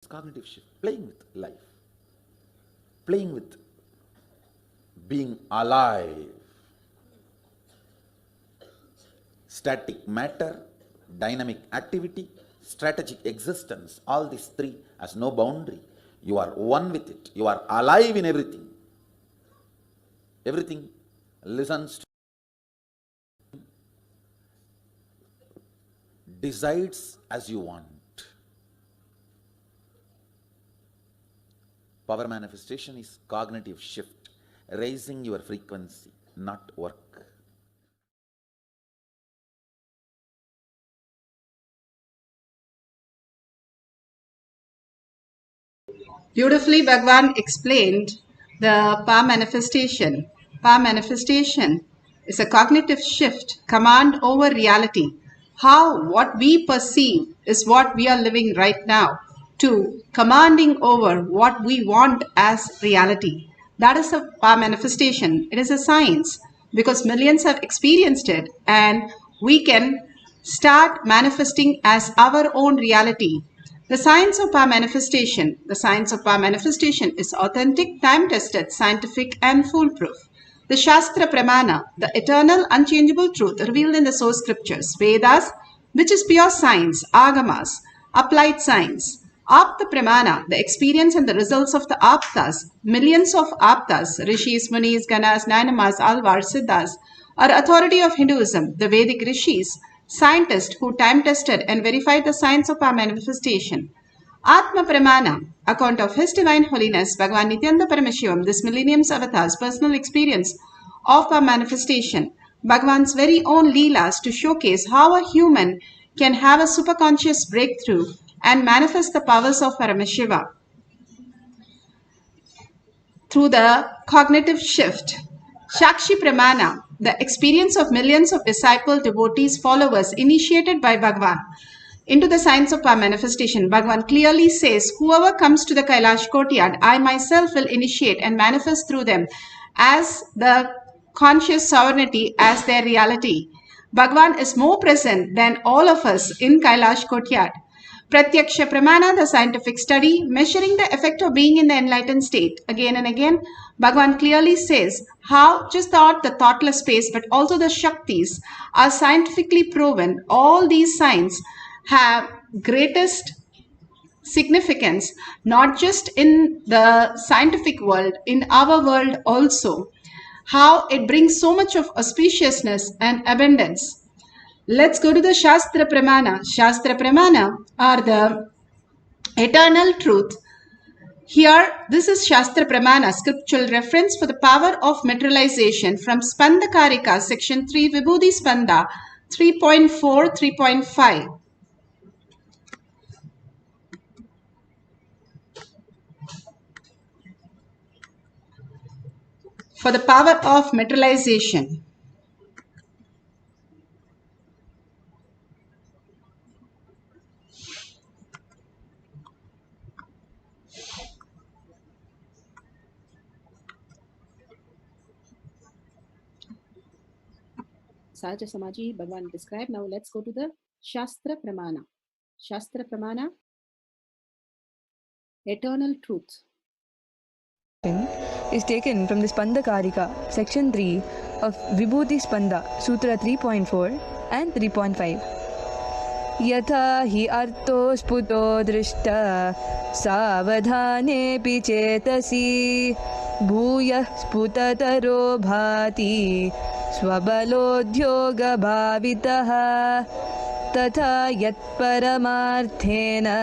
It's cognitive shift, playing with life, playing with being alive. Static matter, dynamic activity, strategic existence, all these three has no boundary. You are one with it. You are alive in everything. Everything listens to, decides as you want. Power manifestation is cognitive shift, raising your frequency, not work. Beautifully, Bhagavan explained the power manifestation. Power manifestation is a cognitive shift, command over reality. How what we perceive is what we are living right now, to commanding over what we want as reality. That is a power manifestation. It is a science because millions have experienced it, and we can start manifesting as our own reality. The science of power manifestation. The science of power manifestation is authentic, time-tested, scientific, and foolproof. The Shastra Pramana, the eternal, unchangeable truth revealed in the source scriptures, Vedas, which is pure science, Agamas, applied science. Apta Pramana, the experience and the results of the Aptas, millions of Aptas, Rishis, Munis, Ganas, Nanamas, Alvars, Siddhas, are authority of Hinduism, the Vedic Rishis, scientists who time-tested and verified the science of our manifestation. Atma Pramana, account of His Divine Holiness, Bhagavan Nithyananda Paramashivam, this millennium's avatar's personal experience of our manifestation, Bhagavan's very own Leelas to showcase how a human can have a superconscious breakthrough and manifest the powers of Paramashiva through the cognitive shift. Shakshi Pramana, the experience of millions of disciple, devotees, followers initiated by Bhagavan into the science of power manifestation. Bhagavan clearly says, whoever comes to the Kailash courtyard, I myself will initiate and manifest through them as the conscious sovereignty as their reality. Bhagavan is more present than all of us in Kailash courtyard. Pratyaksha Pramana, the scientific study, measuring the effect of being in the enlightened state. Again and again, Bhagavan clearly says how just the thoughtless space, but also the Shaktis are scientifically proven. All these signs have greatest significance, not just in the scientific world, in our world also. How it brings so much of auspiciousness and abundance. Let's go to the Shastra Pramana. Shastra Pramana are the eternal truth. Here, this is Shastra Pramana, scriptural reference for the power of materialization from Spandakarika, section 3, Vibhuti Spanda, 3.4, 3.5. For the power of materialization. Sahaja Samaji, Bhagavan described. Now let's go to the Shastra Pramana. Shastra Pramana, eternal truth, is taken from the Spandakarika, section 3 of Vibhuti Spanda, Sutra 3.4 and 3.5. Yatha hi arto sputo drishta savadhanepi chetasi bhuyah sputataro bhati swabalodhyoga bhavitaha tatha yat paramarthena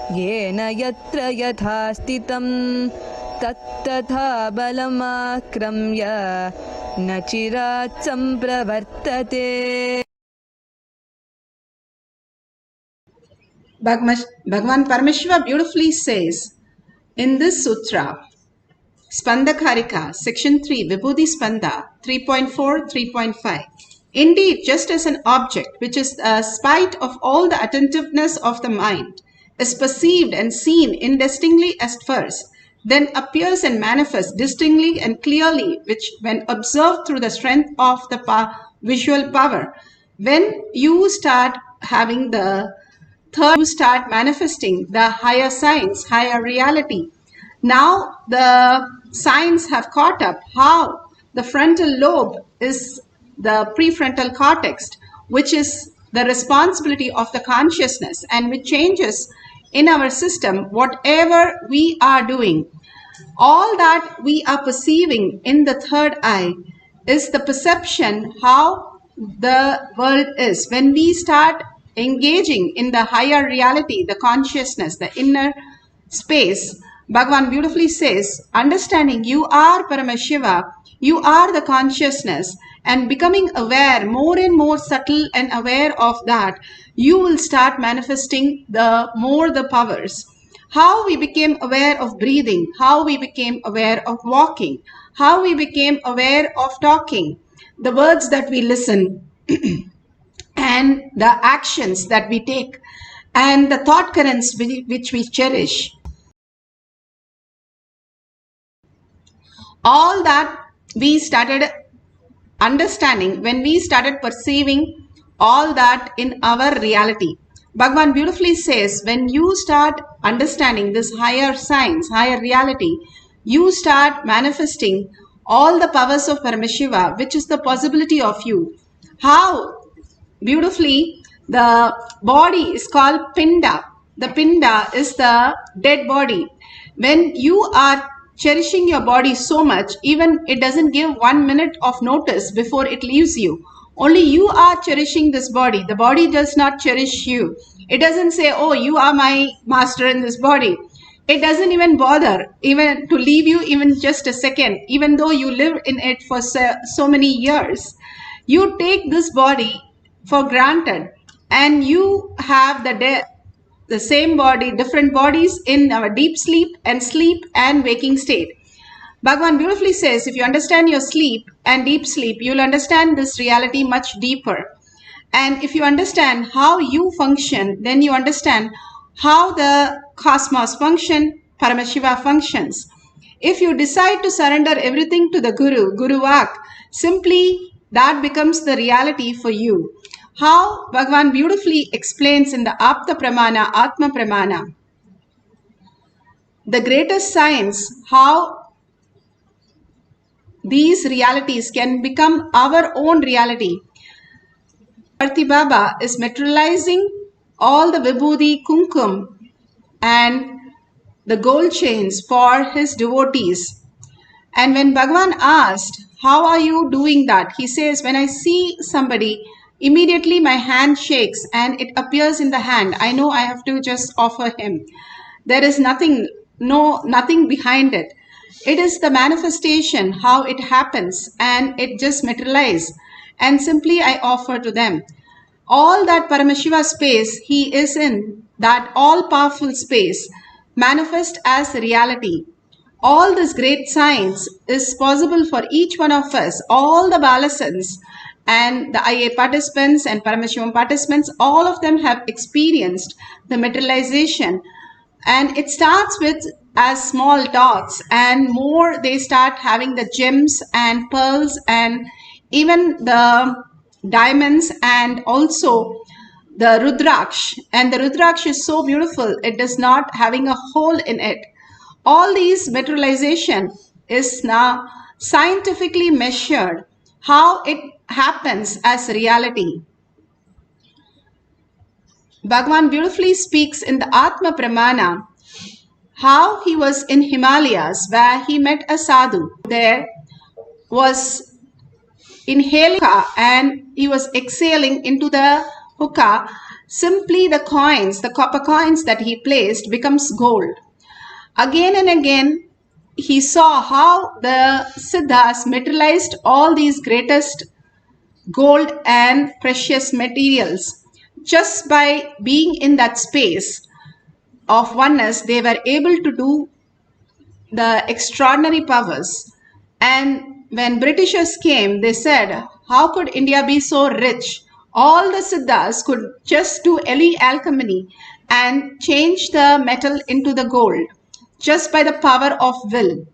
yena yatra yatha stitam tattatha balamakramya nachirat sampravartate. Bhagavan Paramashiva beautifully says in this sutra, Spandakarika, section 3, Vibhuti Spanda, 3.4, 3.5. Indeed, just as an object, which is a spite of all the attentiveness of the mind, is perceived and seen indistinctly at first, then appears and manifests distinctly and clearly, which when observed through the strength of the visual power, when you start having the third, you start manifesting the higher science, higher reality. Now the science have caught up how the frontal lobe is the prefrontal cortex, which is the responsibility of the consciousness and which changes in our system whatever we are doing. All that we are perceiving in the third eye is the perception how the world is. When we start engaging in the higher reality, the consciousness, the inner space, Bhagavan beautifully says, understanding you are Paramashiva, you are the consciousness, and becoming aware, more and more subtle and aware of that, you will start manifesting the powers. How we became aware of breathing, how we became aware of walking, how we became aware of talking, the words that we listen, and the actions that we take, and the thought currents which we cherish. All that we started understanding when we started perceiving all that in our reality. Bhagavan beautifully says, when you start understanding this higher science, higher reality, you start manifesting all the powers of Paramashiva, which is the possibility of you. How beautifully the body is called Pinda. The Pinda is the dead body. When you are cherishing your body so much, even it doesn't give 1 minute of notice before it leaves you. Only you are cherishing this body. The body does not cherish you. It doesn't say, oh, you are my master in this body. It doesn't even bother even to leave you even just a second, even though you live in it for so many years. You take this body for granted, and you have the same body, different bodies in our deep sleep and waking state. Bhagavan beautifully says, if you understand your sleep and deep sleep, you'll understand this reality much deeper. And if you understand how you function, then you understand how the cosmos function, Paramashiva functions. If you decide to surrender everything to the Guru Vak, simply that becomes the reality for you. How Bhagavan beautifully explains in the Apta Pramana, Atma Pramana, the greatest science, how these realities can become our own reality. Parthi Baba is materializing all the Vibhuti, Kumkum and the gold chains for his devotees. And when Bhagavan asked, how are you doing that? He says, when I see somebody, immediately my hand shakes and it appears in the hand. I know I have to just offer him. There is nothing behind it. It is the manifestation, how it happens, and it just materializes. And simply I offer to them. All that Paramashiva space, he is in, that all-powerful space, manifest as reality. All this great science is possible for each one of us, all the Balasans and the IA participants and Paramashivam participants, all of them have experienced the materialization. And it starts with as small dots, and more they start having the gems and pearls and even the diamonds and also the Rudraksh. And the Rudraksh is so beautiful, it does not having a hole in it. All these materialization is now scientifically measured, how it happens as reality. Bhagavan beautifully speaks in the Atma Pramana how he was in Himalayas where he met a sadhu. There was inhaling and he was exhaling into the hookah. Simply the coins, the copper coins that he placed becomes gold. Again and again, he saw how the Siddhas materialized all these greatest gold and precious materials. Just by being in that space of oneness, they were able to do the extraordinary powers. And when Britishers came, they said, how could India be so rich? All the Siddhas could just do alchemy and change the metal into the gold just by the power of will.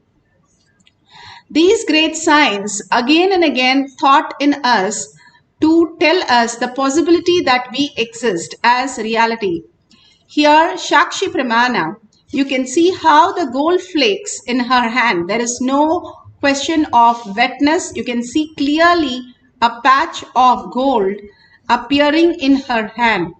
These great signs again and again taught in us to tell us the possibility that we exist as reality. Here, Shakshi Pramana, you can see how the gold flakes in her hand. There is no question of wetness. You can see clearly a patch of gold appearing in her hand.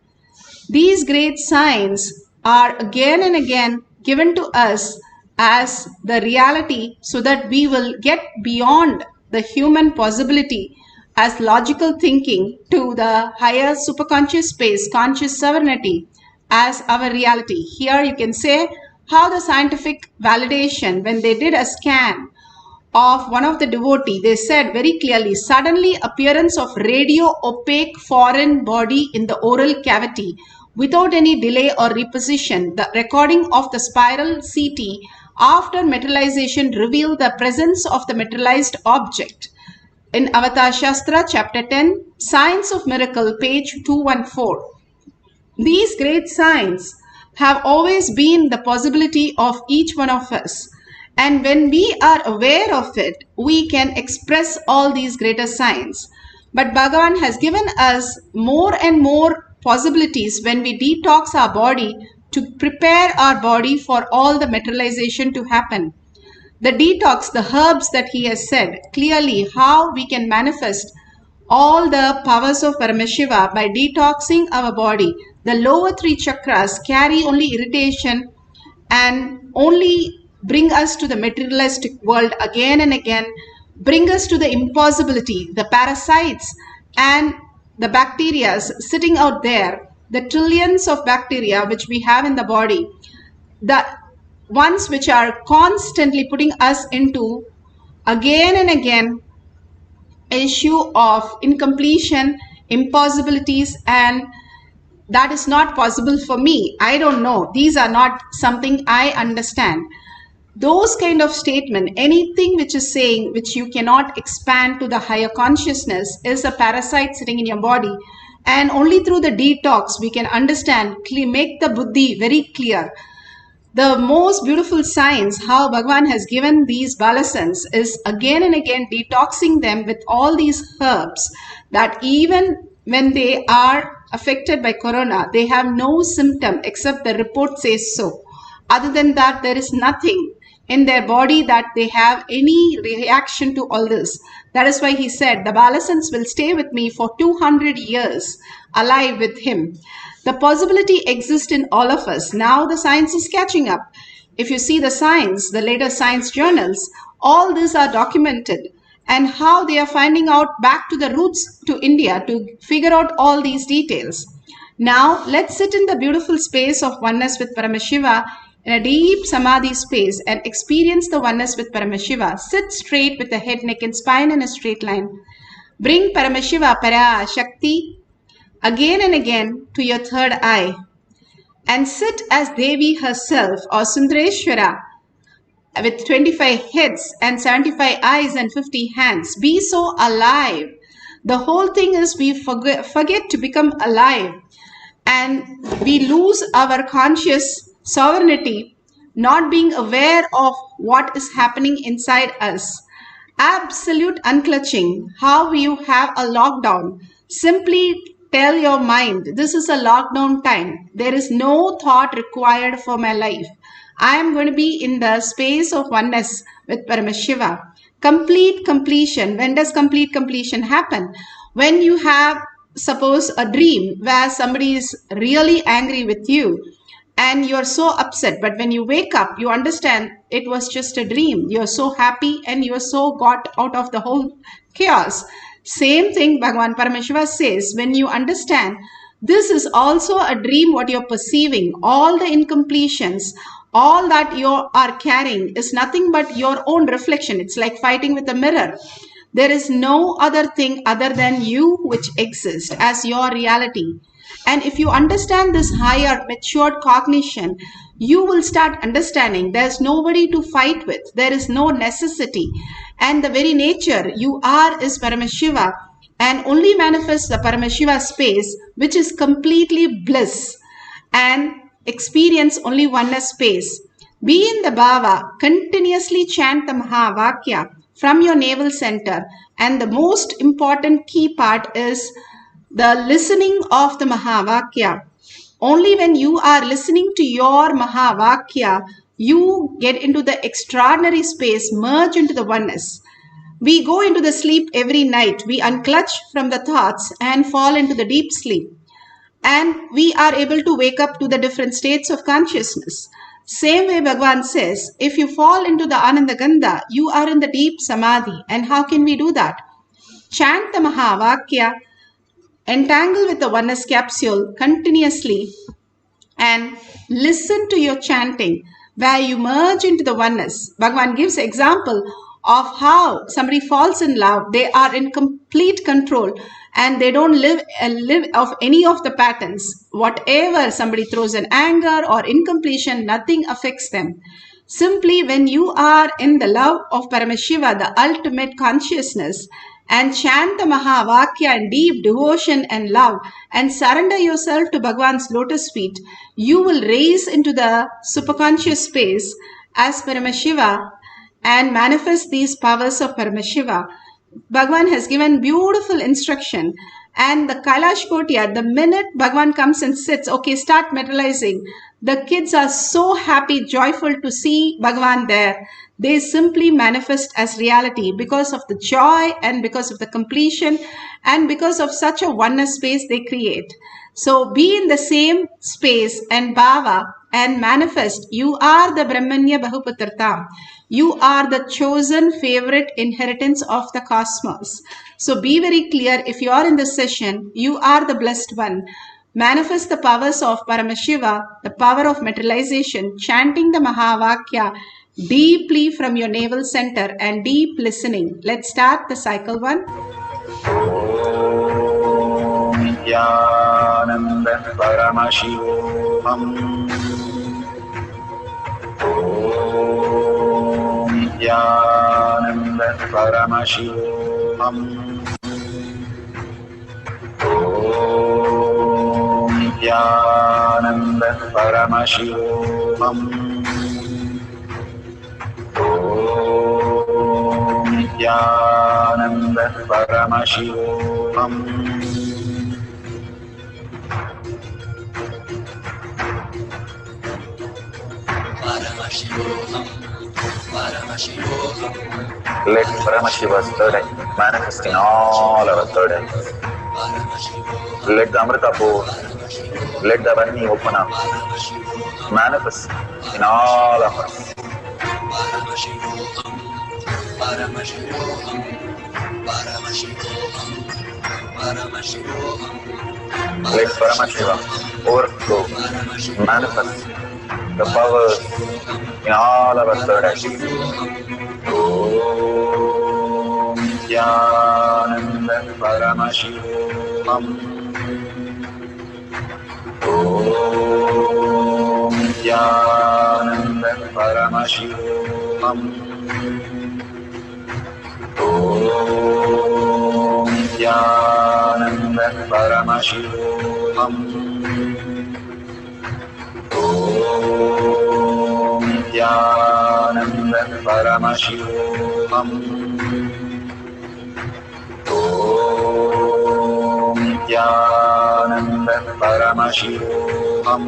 These great signs are again and again given to us as the reality so that we will get beyond the human possibility as logical thinking to the higher superconscious space, conscious sovereignty as our reality. Here you can say how the scientific validation, when they did a scan of one of the devotee, they said very clearly, suddenly appearance of radio opaque foreign body in the oral cavity without any delay or reposition. The recording of the spiral CT after materialization revealed the presence of the materialized object. In Avatar Shastra, chapter 10, Science of Miracle, page 214. These great signs have always been the possibility of each one of us. And when we are aware of it, we can express all these greater signs. But Bhagavan has given us more and more possibilities when we detox our body to prepare our body for all the materialization to happen. The detox, the herbs that he has said, clearly how we can manifest all the powers of Paramashiva by detoxing our body. The lower three chakras carry only irritation and only bring us to the materialistic world again and again, bring us to the impossibility, the parasites and the bacteria sitting out there, the trillions of bacteria which we have in the body, the ones which are constantly putting us into again and again issue of incompletion, impossibilities, and that is not possible for me. I don't know. These are not something I understand. Those kind of statement, anything which is saying which you cannot expand to the higher consciousness is a parasite sitting in your body. And only through the detox we can understand, make the buddhi very clear. The most beautiful science how Bhagavan has given these balasans is again and again detoxing them with all these herbs that even when they are affected by corona, they have no symptom except the report says so. Other than that, there is nothing in their body that they have any reaction to all this. That is why he said, the balasans will stay with me for 200 years alive with him. The possibility exists in all of us. Now the science is catching up. If you see the science, the latest science journals, all these are documented and how they are finding out back to the roots to India to figure out all these details. Now let's sit in the beautiful space of oneness with Paramashiva in a deep samadhi space and experience the oneness with Paramashiva. Sit straight with the head, neck and spine in a straight line. Bring Paramashiva, Parashakti, again and again to your third eye and sit as Devi herself or Sundareshwara with 25 heads and 75 eyes and 50 hands. Be so alive. The whole thing is we forget to become alive and we lose our conscious sovereignty, not being aware of what is happening inside us. Absolute unclutching. How you have a lockdown. Simply tell your mind, this is a lockdown time. There is no thought required for my life. I am going to be in the space of oneness with Paramashiva. Complete completion. When does complete completion happen? When you have, suppose, a dream where somebody is really angry with you and you're so upset, but when you wake up, you understand it was just a dream. You're so happy and you're so got out of the whole chaos. Same thing Bhagavan Paramashiva says, when you understand this is also a dream what you're perceiving, all the incompletions, all that you are carrying is nothing but your own reflection. It's like fighting with a mirror. There is no other thing other than you which exists as your reality. And if you understand this higher matured cognition, you will start understanding there's nobody to fight with. There is no necessity. And the very nature you are is Paramashiva and only manifests the Paramashiva space which is completely bliss and experience only oneness space. Be in the bhava, continuously chant the Mahavakya from your navel center. And the most important key part is the listening of the Mahavakya. Only when you are listening to your Mahavakya, you get into the extraordinary space, merge into the oneness. We go into the sleep every night. We unclutch from the thoughts and fall into the deep sleep. And we are able to wake up to the different states of consciousness. Same way Bhagavan says, if you fall into the Ananda Gandha, you are in the deep Samadhi. And how can we do that? Chant the Mahavakya, entangle with the oneness capsule continuously, and listen to your chanting where you merge into the oneness. Bhagavan gives example of how somebody falls in love. They are in complete control and they don't live of any of the patterns. Whatever somebody throws in anger or incompletion, nothing affects them. Simply when you are in the love of Paramashiva, the ultimate consciousness, and chant the Mahavakya in deep devotion and love and surrender yourself to Bhagavan's lotus feet, you will raise into the superconscious space as Paramashiva and manifest these powers of Paramashiva. Bhagavan has given beautiful instruction, and the Kailash Kotiyar, the minute Bhagavan comes and sits, okay, start materializing. The kids are so happy, joyful to see Bhagavan there. They simply manifest as reality because of the joy and because of the completion and because of such a oneness space they create. So be in the same space and bhava and manifest. You are the Brahmanya Bahuputratam. You are the chosen favorite inheritance of the cosmos. So be very clear, if you are in this session, you are the blessed one. Manifest the powers of Paramashiva, the power of materialization, chanting the Mahavakya deeply from your navel center and deep listening. Let's start the cycle 1. Nithyananda Paramashivoham. Nithyananda Paramashivoham. Nithyananda Paramashivoham. Nithyananda Paramashivoham. Let Paramashiva's third eye manifest in all our third eyes. Let the Amrita pour, let the Varni open up, manifest in all of us. Let Paramashiva overflow, manifest the powers in all our third eyes. Om Nithyananda Paramashivoham. Om Nithyananda Paramashivoham. Om Nithyananda Paramashivoham. Om Nithyananda Paramashivoham. Om Nithyananda Paramashivoham. Om Nithyananda Paramashivoham.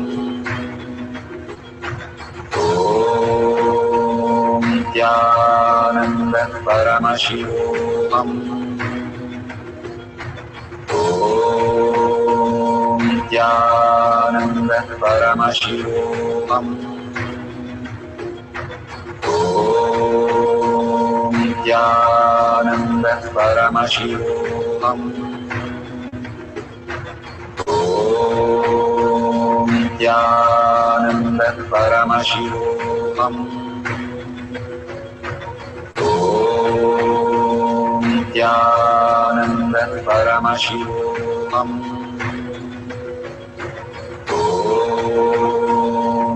Om Nithyananda Paramashivoham. Om Nithyananda Paramashivoham. Om Nithyananda Paramashivoham. Om Nithyananda Paramashivoham. Om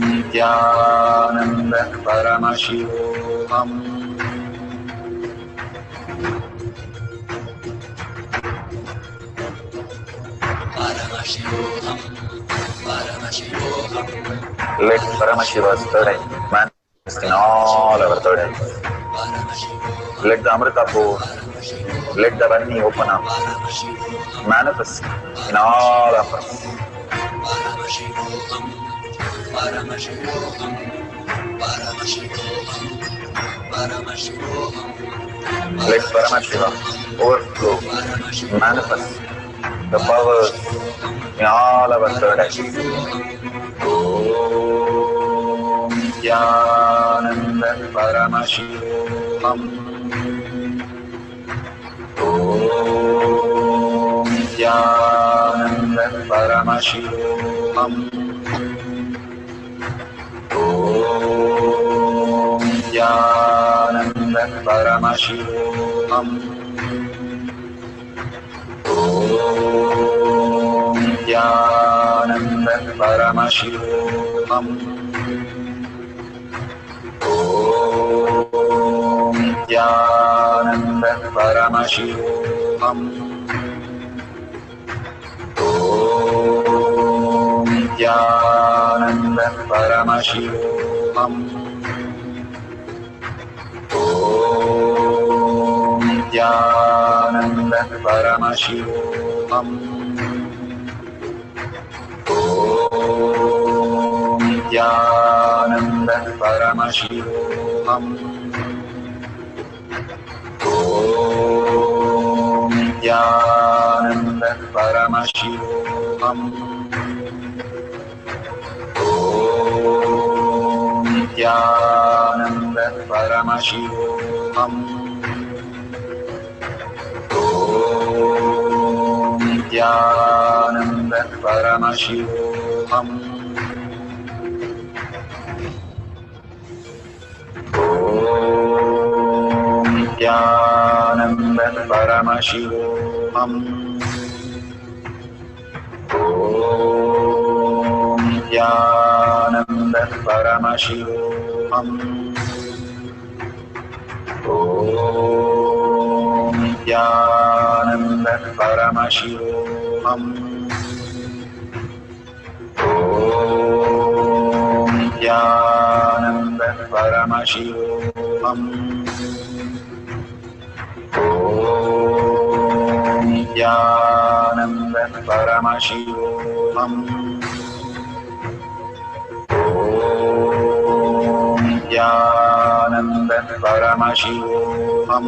Nithyananda Paramashivoham. Let Paramashiva's third eye manifest in all our third eyes. Let the Amrita pour, let the Varni open up, manifest in all of us. Paramashivoham, Paramashivoham, Paramashivoham, Paramashivoham. Let Paramashiva overflow, manifest the powers in all our third eye. Om Nithyananda Paramashivam. Om Nithyananda Paramashivam. Om Nithyananda Paramashivam. Om Nithyananda Paramashivoham. Om Nithyananda Paramashivoham. Om Nithyananda Paramashivoham. Om Nithyananda Paramashivoham. Om Nithyananda Paramashivoham. Om Nithyananda Paramashivoham. Om Nithyananda Paramashivoham. Om Nithyananda Paramashivoham. Om Nithyananda Paramashivoham. Om Nithyananda Paramashivoham. Om Nithyananda Paramashivoham. Om Nithyananda Paramashivoham. Om Nithyananda Paramashivoham. Om Nithyananda Paramashivoham.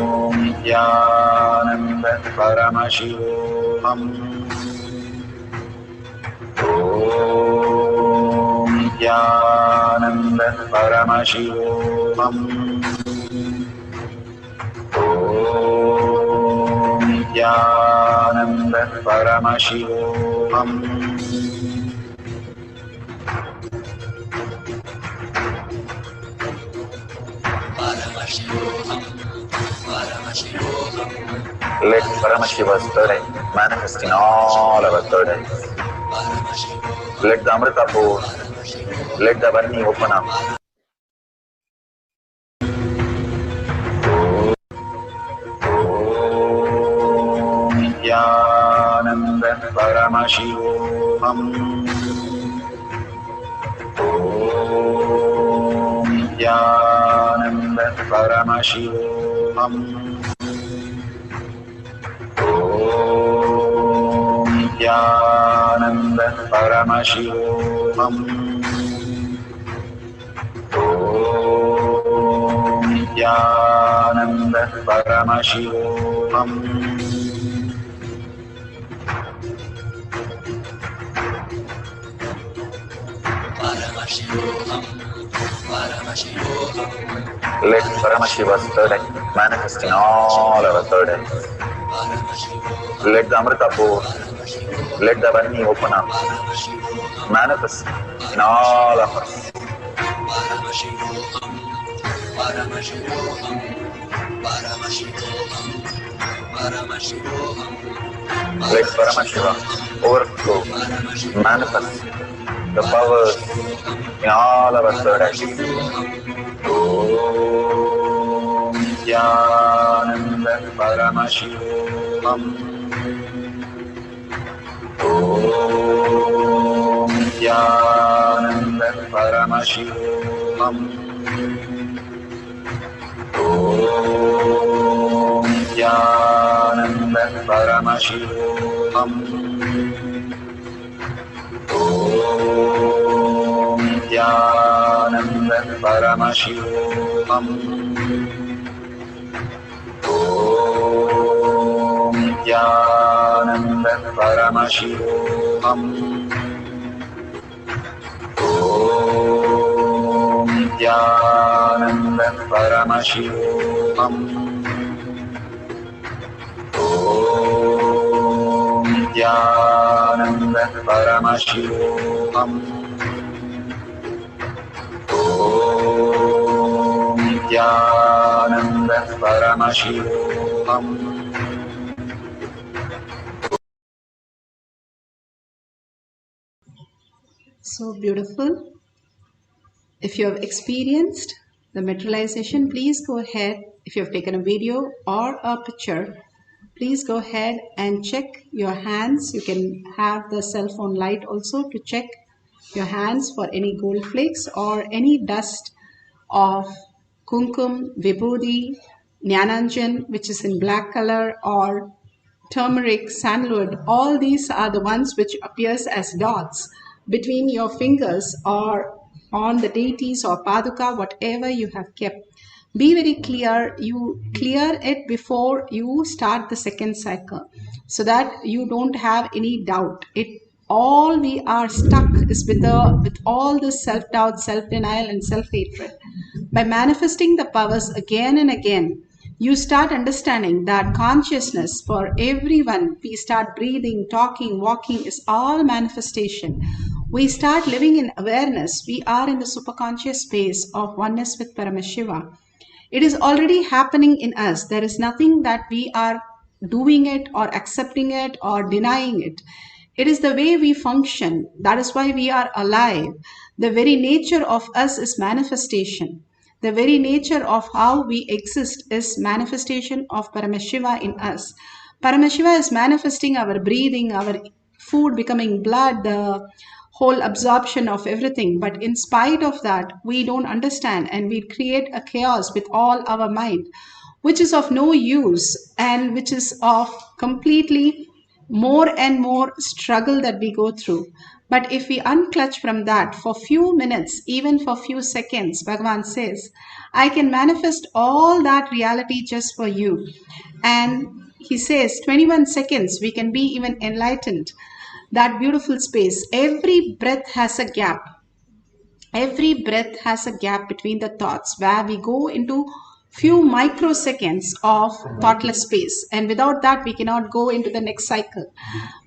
Om Nithyananda Paramashivoham. Om Nithyananda Paramashivoham. Om Nithyananda Paramashivoham. Paramashivoham, Paramashivoham. Let Paramashiva's third eye manifest in all our third eyes. Let the Amrita pour, let the Varni open up. Om Nithyananda Paramashivoham. Om Nithyananda Paramashivoham. Om Nithyananda Paramashivoham. Om Nithyananda Paramashivoham. Paramashivoham, Paramashivoham. Let Paramashiva's third eye manifest in all our third eyes. Let the Amrita pour, let the Varni open up. Manifest in all of us. Paramashivoham, Paramashivoham, Paramashivoham, Paramashivoham. Let Paramashiva overflow, manifest the powers in all our third eyes. Om Nithyananda Paramashivam. Om Nithyananda Paramashivam. Om Nithyananda Paramashivoham. Om Nithyananda Paramashivoham. Om Nithyananda Paramashivoham. Om Nithyananda Paramashivoham. Om Nithyananda Paramashivoham. Om Nithyananda Paramashivoham. So beautiful. If you have experienced the materialization, please go ahead. If you have taken a video or a picture, please go ahead and check your hands. You can have the cell phone light also to check your hands for any gold flakes or any dust of kumkum, vibhuti, jnananjan, which is in black color, or turmeric, sandalwood. All these are the ones which appears as dots between your fingers or on the deities or paduka, whatever you have kept. Be very clear. You clear it before you start the second cycle so that you don't have any doubt. All we are stuck is with all the self-doubt, self-denial, and self-hatred. By manifesting the powers again and again, you start understanding that consciousness for everyone, we start breathing, talking, walking, is all manifestation. We start living in awareness. We are in the superconscious space of oneness with Paramashiva. It is already happening in us. There is nothing that we are doing it or accepting it or denying it. It is the way we function. That is why we are alive. The very nature of us is manifestation. The very nature of how we exist is manifestation of Paramashiva in us. Paramashiva is manifesting our breathing, our food becoming blood, the whole absorption of everything. But in spite of that, we don't understand and we create a chaos with all our mind, which is of no use and which is of completely more and more struggle that we go through. But if we unclutch from that for few minutes, even for few seconds, Bhagavan says, I can manifest all that reality just for you. And he says 21 seconds, we can be even enlightened. That beautiful space. Every breath has a gap. Every breath has a gap between the thoughts where we go into few microseconds of thoughtless space, and without that we cannot go into the next cycle.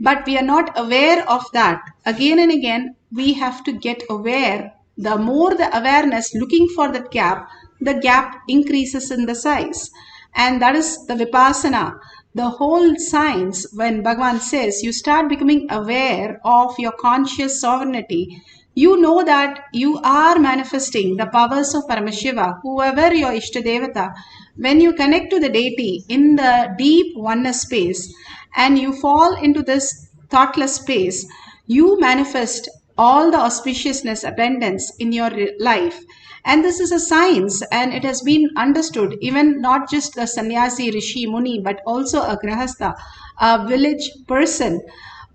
But we are not aware of that. Again and again we have to get aware. The more the awareness looking for that gap, the gap increases in the size, and that is the vipassana. The whole science, when Bhagavan says you start becoming aware of your conscious sovereignty, you know that you are manifesting the powers of Paramashiva, whoever your Ishtadevata. When you connect to the deity in the deep oneness space and you fall into this thoughtless space, you manifest all the auspiciousness, abundance in your life. And this is a science, and it has been understood, even not just the sannyasi, rishi, muni, but also a grahastha, a village person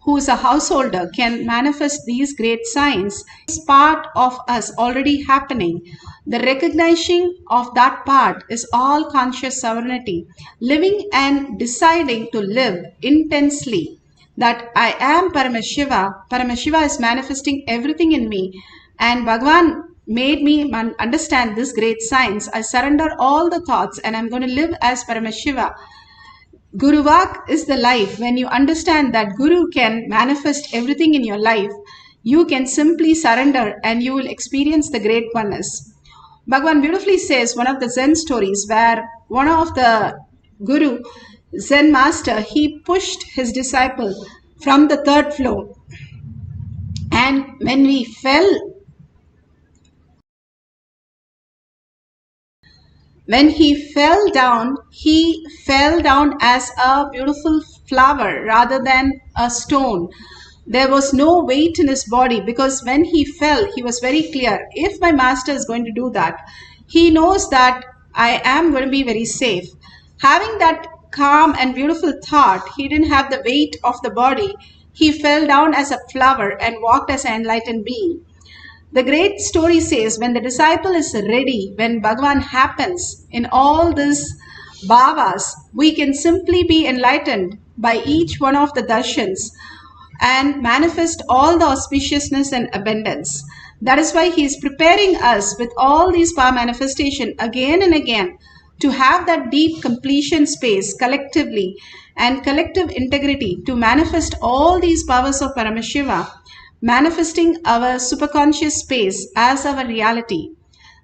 who is a householder can manifest these great signs. It's part of us already happening. The recognizing of that part is all conscious sovereignty, living and deciding to live intensely. That I am Paramashiva. Paramashiva is manifesting everything in me. And Bhagavan made me understand this great science. I surrender all the thoughts and I'm going to live as Paramashiva. Guruvak is the life. When you understand that Guru can manifest everything in your life, you can simply surrender and you will experience the great oneness. Bhagavan beautifully says one of the Zen stories where one of the Guru, Zen master, he pushed his disciple from the third floor. And when he fell down, he fell down as a beautiful flower rather than a stone. There was no weight in his body, because when he fell, he was very clear. If my master is going to do that, he knows that I am going to be very safe. Having that calm and beautiful thought. He didn't have the weight of the body. He fell down as a flower and walked as an enlightened being. The great story says when the disciple is ready, when Bhagavan happens in all these bhavas, we can simply be enlightened by each one of the darshans and manifest all the auspiciousness and abundance. That is why he is preparing us with all these power manifestation again and again to have that deep completion space collectively and collective integrity to manifest all these powers of Paramashiva, manifesting our superconscious space as our reality.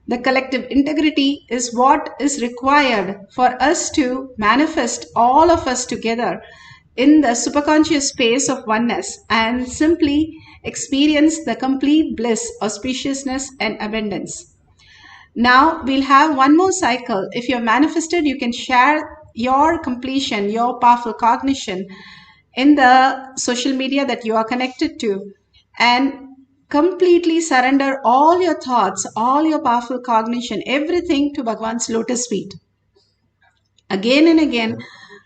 The collective integrity is what is required for us to manifest all of us together in the superconscious space of oneness and simply experience the complete bliss, auspiciousness, and abundance. Now we'll have one more cycle. If you're manifested, you can share your completion, your powerful cognition in the social media that you are connected to, and completely surrender all your thoughts, all your powerful cognition, everything to Bhagavan's lotus feet. Again and again,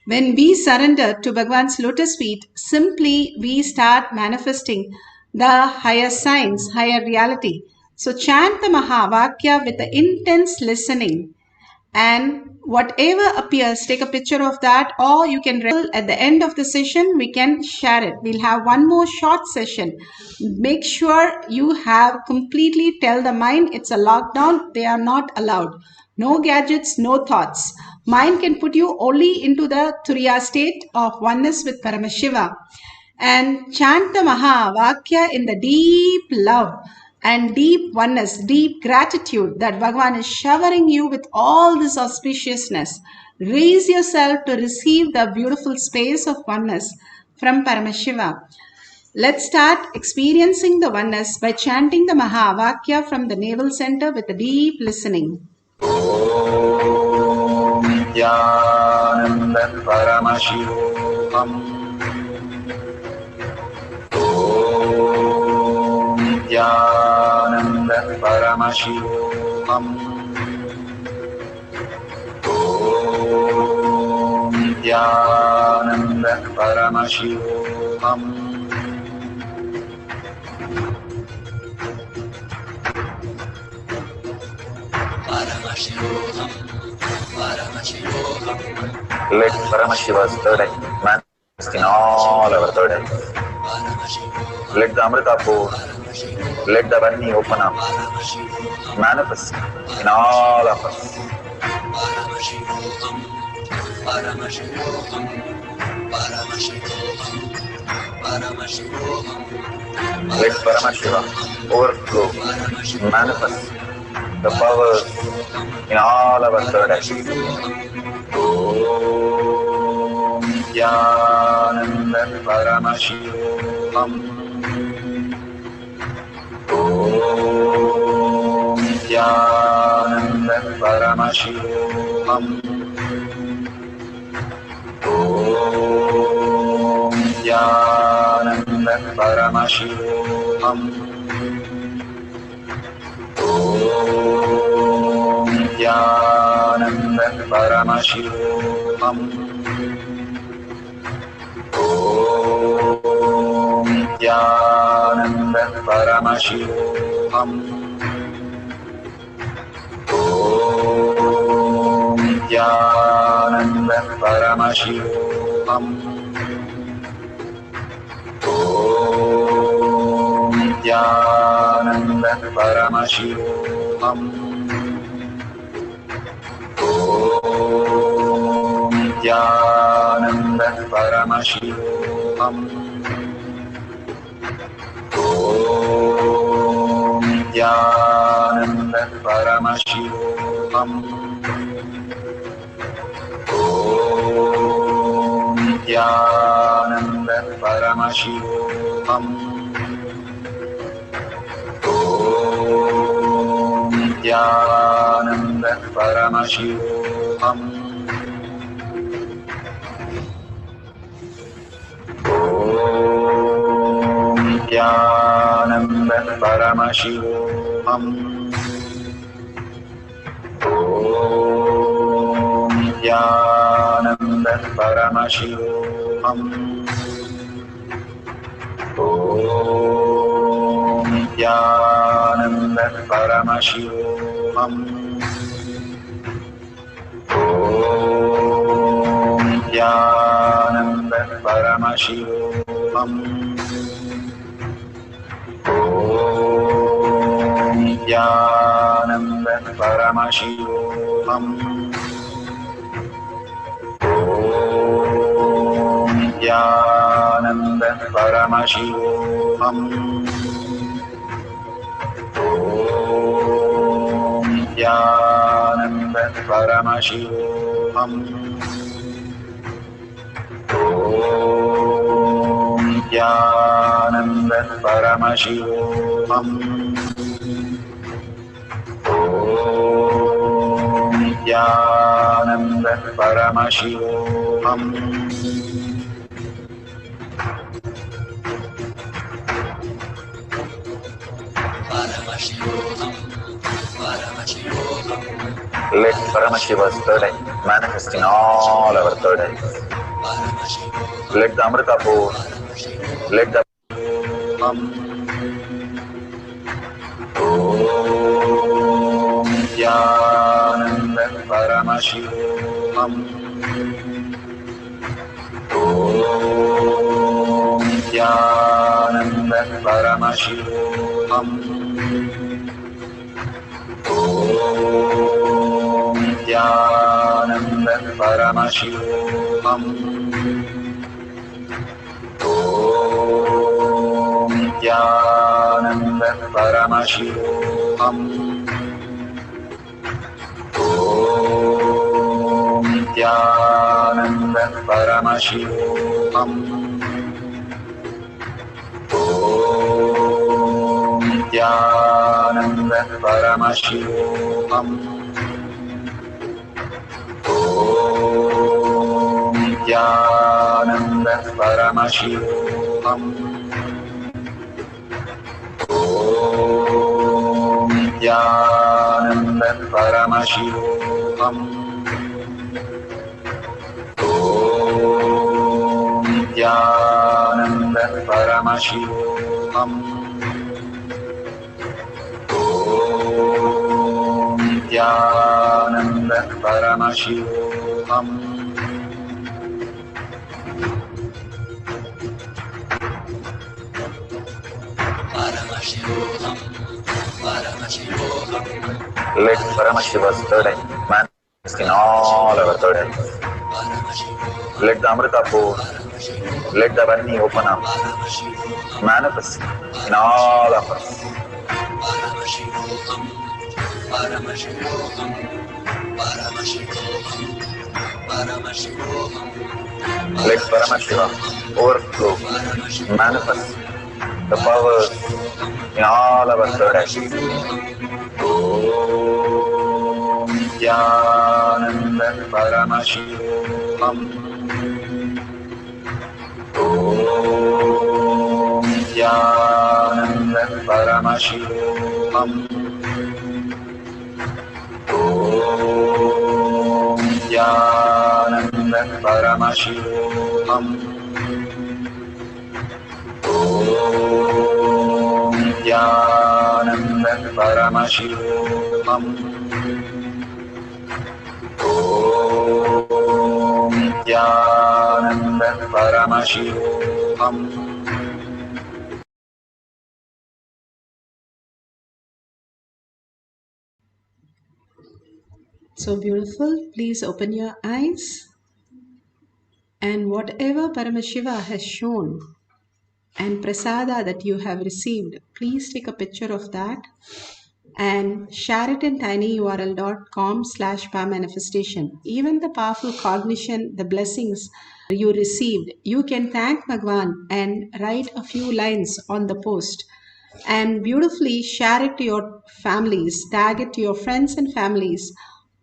when we surrender to Bhagavan's lotus feet, simply we start manifesting the higher science, higher reality. So chant the Mahavakya with the intense listening, and whatever appears, take a picture of that, or you can at the end of the session we can share it. We'll have one more short session. Make sure you have completely tell the mind it's a lockdown, they are not allowed. No gadgets, no thoughts. Mind can put you only into the Turiya state of oneness with Paramashiva, and chant the Mahavakya in the deep love and deep oneness, deep gratitude that Bhagavan is showering you with all this auspiciousness. Raise yourself to receive the beautiful space of oneness from Paramashiva. Let's start experiencing the oneness by chanting the Mahavakya from the navel center with a deep listening. Om Nithyananda Paramashivoham. Om Nithyananda Paramashivoham. Om Nithyananda Paramashivoham. Paramashivoham, Paramashivoham, Let Paramashiva's third eye manifest in all our third eyes. Paramashivoham, Let the Amrita pour, let the Varni open up, Paramashivoham, manifest in all of us. Paramashivoham, Paramashivoham, Paramashivoham, Paramashivoham, Let Paramashiva overflow, manifest the powers in all our third eyes. Om Nithyananda Paramashivoham. Om Nithyananda Paramashivoham. Om Nithyananda Paramashivoham. Om Nithyananda Paramashivoham. Om Nithyananda Paramashivoham. Om Nithyananda Paramashivoham. Om Nithyananda Paramashivoham. Om Nithyananda Paramashivoham. Om Nithyananda Paramashivoham. Om Nithyananda Paramashivoham. Om Nithyananda Paramashivoham. Om Nithyananda Paramashivoham. Om Nithyananda Paramashivoham. Om Nithyananda Paramashivam. Om Nithyananda Paramashivam. Om Nithyananda Paramashivam. Om Nithyananda Paramashivoham. Om Nithyananda Paramashivoham. Om Nithyananda Paramashivoham. Om Nithyananda Paramashivoham. Paramashivoham. Paramashivoham. Let Paramashiva's third eye manifest in all our third eyes. Paramashivoham. Let the Amrita pour, let the Om Nithyananda Paramashivoham. Om Nithyananda Paramashivoham. Om Nithyananda Paramashivoham. Om Nithyananda Paramashivoham. Om Nithyananda Paramashivoham. Om Nithyananda Paramashivoham. Om Nithyananda Paramashivoham. Om Nithyananda Paramashivoham. Om Nithyananda Paramashivoham. Om Nithyananda Paramashivoham. Paramashivoham. Paramashivoham. Let Paramashiva's third eye manifest in all our third eyes. Paramashivoham. Let the Amrita pour, let the Varni open up, Paramashivoham. manifest in all of us. Paramashivoham. Paramashivoham. Paramashivoham. Paramashivoham. Let Paramashiva overflow, manifest the powers in all our third eyes. Om Nithyananda Paramashivoham. Om Nithyananda Paramashivoham. Om Nithyananda Paramashivoham. Om Nithyananda Paramashivoham. Om Nithyananda Paramashivoham. So beautiful. Please open your eyes. And whatever Paramashiva has shown and prasada that you have received, please take a picture of that and share it in tinyurl.com/powermanifestation. Even the powerful cognition, the blessings you received, you can thank Bhagwan and write a few lines on the post and beautifully share it to your families, tag it to your friends and families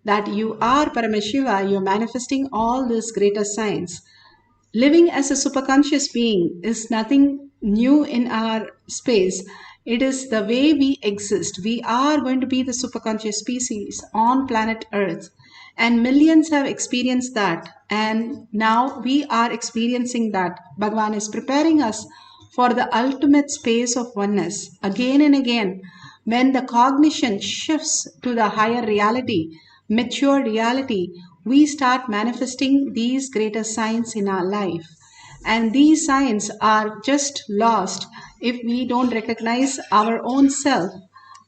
that you are Paramashiva, you're manifesting all these greater signs. Living as a superconscious being is nothing new in our space. It is the way we exist. We are going to be the superconscious species on planet Earth. And millions have experienced that. And now we are experiencing that. Bhagavan is preparing us for the ultimate space of oneness. Again and again, when the cognition shifts to the higher reality, mature reality, we start manifesting these greater signs in our life. And these signs are just lost if we don't recognize our own self,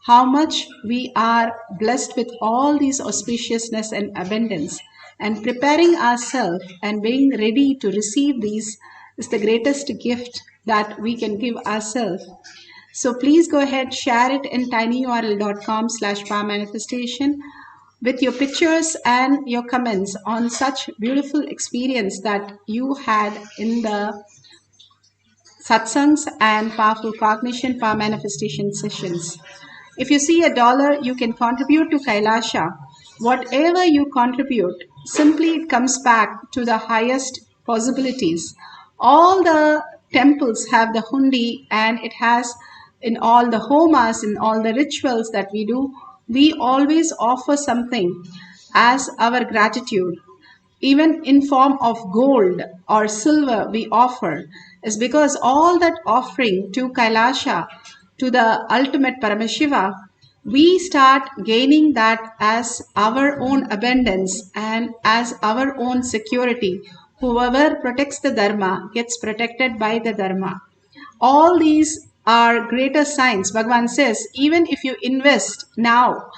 how much we are blessed with all these auspiciousness and abundance, and preparing ourselves and being ready to receive these is the greatest gift that we can give ourselves. So please go ahead, share it in tinyurl.com/power manifestation with your pictures and your comments on such beautiful experience that you had in the satsangs and powerful cognition power manifestation sessions. If you see $1, you can contribute to Kailasha. Whatever you contribute, simply it comes back to the highest possibilities. All the temples have the hundi, and it has in all the homas, in all the rituals that we do, we always offer something as our gratitude, even in form of gold or silver we offer, is because all that offering to Kailasha, to the ultimate Paramashiva, we start gaining that as our own abundance and as our own security. Whoever protects the Dharma gets protected by the Dharma. All these are greater signs. Bhagavan says, even if you invest now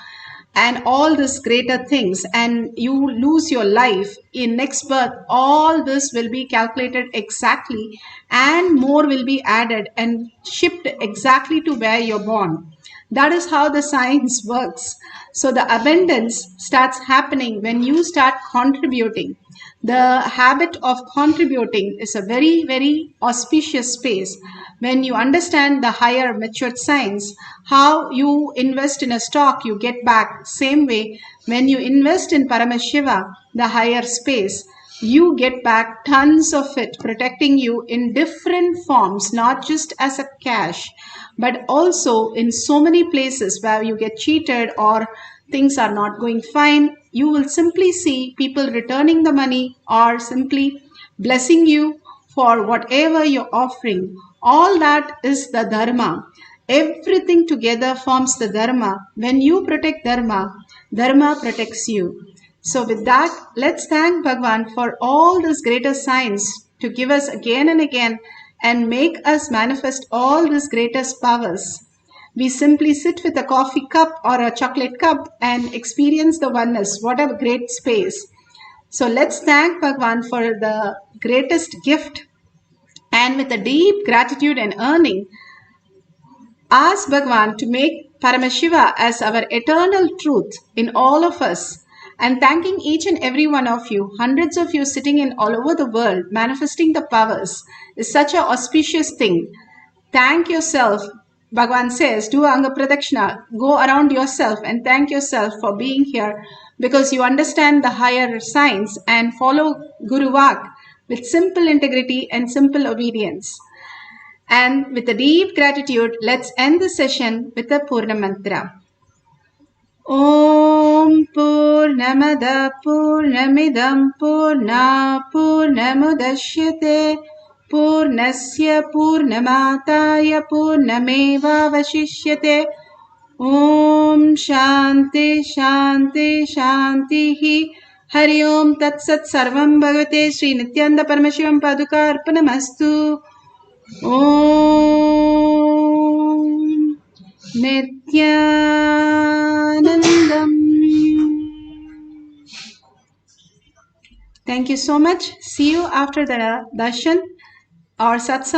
and all these greater things and you lose your life in next birth, all this will be calculated exactly and more will be added and shipped exactly to where you're born. That is how the science works. So the abundance starts happening when you start contributing. The habit of contributing is a very, very auspicious space. When you understand the higher matured science, how you invest in a stock, you get back. Same way, when you invest in Paramashiva, the higher space, you get back tons of it, protecting you in different forms, not just as a cash, but also in so many places where you get cheated or things are not going fine. You will simply see people returning the money or simply blessing you for whatever you're offering. All that is the Dharma. Everything together forms the Dharma. When you protect Dharma, Dharma protects you. So with that, let's thank Bhagavan for all these greater signs to give us again and again and make us manifest all these greatest powers. We simply sit with a coffee cup or a chocolate cup and experience the oneness. What a great space. So let's thank Bhagavan for the greatest gift, and with a deep gratitude and earning, ask Bhagavan to make Paramashiva as our eternal truth in all of us. And thanking each and every one of you, hundreds of you sitting in all over the world, manifesting the powers, is such an auspicious thing. Thank yourself. Bhagavan says, do Anga Pradakshina, go around yourself and thank yourself for being here because you understand the higher science and follow Guru Vak with simple integrity and simple obedience. And with a deep gratitude, let's end the session with a Purna Mantra. Om Purnamada Purnamidam Purna Purnamudashyate Purnasya Purnamataya Purnameva Vashishyate. Om Shanti Shanti Shanti Hari Om Tat Sat Sarvam Bhagavate Sri Nithyananda Paramashivam Paduka Arpanamastu. Om Nithyanandam. Thank you so much. See you after the darshan or satsang.